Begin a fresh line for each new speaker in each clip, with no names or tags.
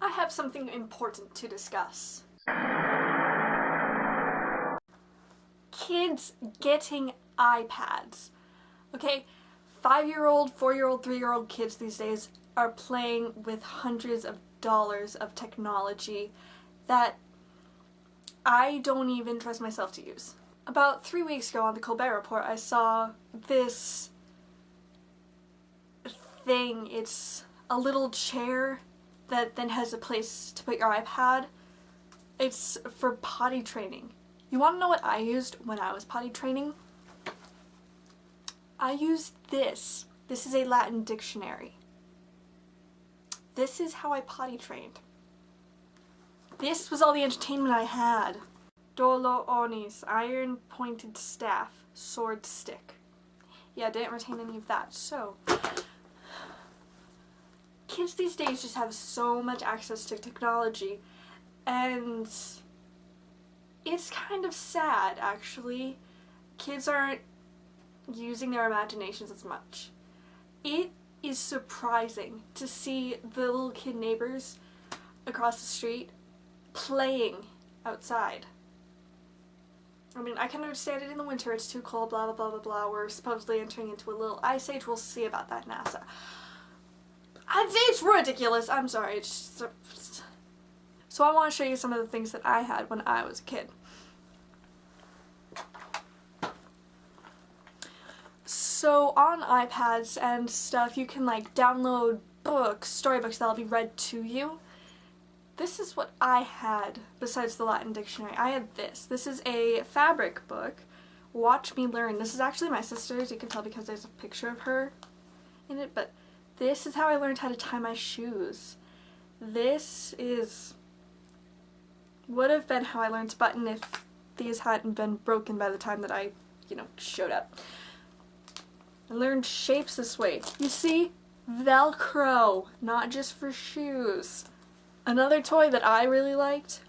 I have something important to discuss. Kids getting iPads. Okay, 5-year-old, 4-year-old, 3-year-old kids these days are playing with hundreds of dollars of technology that I don't even trust myself to use. About 3 weeks ago on the Colbert Report, I saw this thing. It's a little chair that then has a place to put your iPad. It's for potty training. You want to know what I used when I was potty training? I used this. This is a Latin dictionary. This is how I potty trained. This was all the entertainment I had. Dolo onis, iron pointed staff, sword stick. Yeah, I didn't retain any of that, so. Kids these days just have so much access to technology, and it's kind of sad, actually. Kids aren't using their imaginations as much. It is surprising to see the little kid neighbors across the street playing outside. I mean, I can understand it in the winter, it's too cold, blah blah blah blah blah. We're supposedly entering into a little ice age. We'll see about that, NASA. It's ridiculous. I'm sorry. So I want to show you some of the things that I had when I was a kid. So on iPads and stuff, you can like download books, storybooks that'll be read to you. This is what I had besides the Latin dictionary. I had this. This is a fabric book. Watch Me Learn. This is actually my sister's. You can tell because there's a picture of her in it, but this is how I learned how to tie my shoes. This would have been how I learned to button if these hadn't been broken by the time that I, showed up. I learned shapes this way. You see? Velcro, not just for shoes. Another toy that I really liked,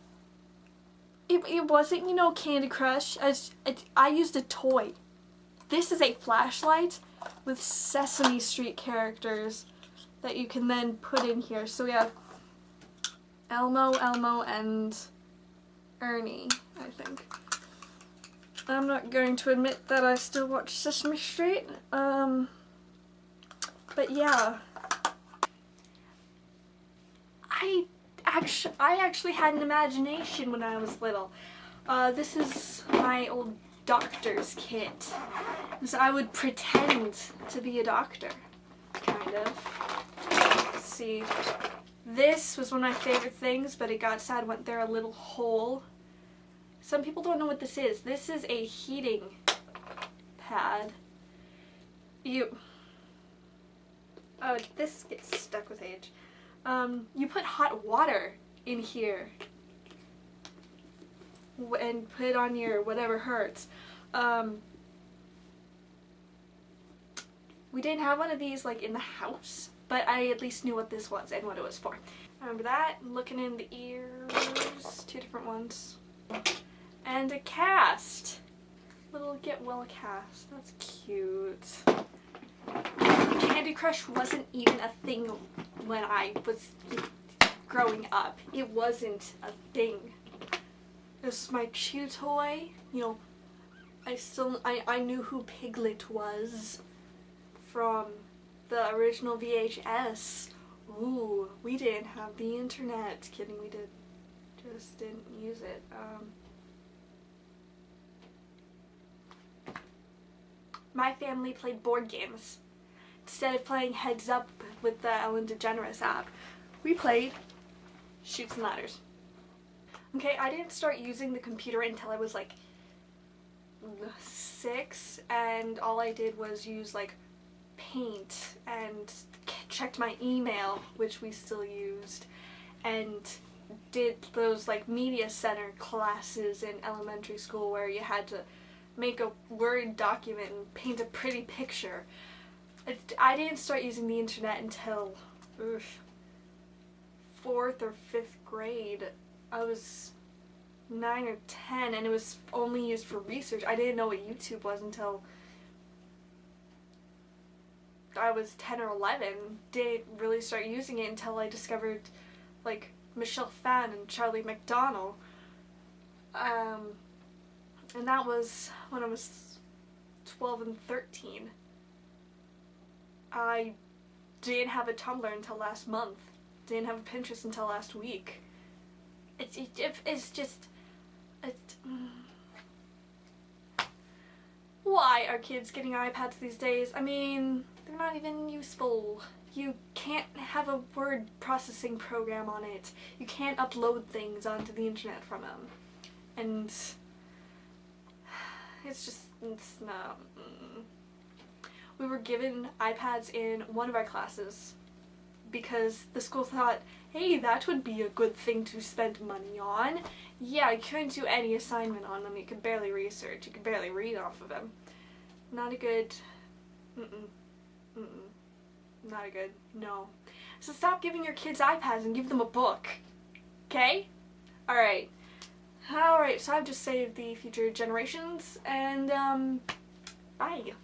it wasn't, Candy Crush. I used a toy. This is a flashlight with Sesame Street characters that you can then put in here. So we have Elmo, and Ernie, I think. I'm not going to admit that I still watch Sesame Street, but yeah. I actually had an imagination when I was little. This is my old doctor's kit. So I would pretend to be a doctor, kind of. See, this was one of my favorite things, but it got sad, went there a little hole. Some people don't know what this is. This is a heating pad. Oh, this gets stuck with age. You put hot water in here and put it on your whatever hurts. We didn't have one of these like in the house, but I at least knew what this was and what it was for. I remember that, looking in the ears, 2 different ones, and a cast. Little get well cast. That's cute. Candy Crush wasn't even a thing when I was growing up. It wasn't a thing. This is my chew toy. I knew who Piglet was from the original VHS. Ooh, we didn't have the internet. Kidding, we did. Just didn't use it. My family played board games. Instead of playing Heads Up with the Ellen DeGeneres app, we played Chutes and Ladders. Okay, I didn't start using the computer until I was like 6, and all I did was use like Paint and checked my email, which we still used, and did those like media center classes in elementary school where you had to make a Word document and paint a pretty picture. I didn't start using the internet until 4th or 5th grade. I was 9 or 10, and it was only used for research. I didn't know what YouTube was until I was 10 or 11. Didn't really start using it until I discovered like Michelle Phan and Charlie McDonnell. And that was when I was 12 and 13. I didn't have a Tumblr until last month. Didn't have a Pinterest until last week. It's just... Why are kids getting iPads these days? I mean, they're not even useful. You can't have a word processing program on it. You can't upload things onto the internet from them. And it's not... We were given iPads in one of our classes because the school thought, hey, that would be a good thing to spend money on. Yeah, you couldn't do any assignment on them. You could barely research. You could barely read off of them. Not a good... Not a good... No. So stop giving your kids iPads and give them a book. Okay? Alright. Alright, so I've just saved the future generations, and, bye.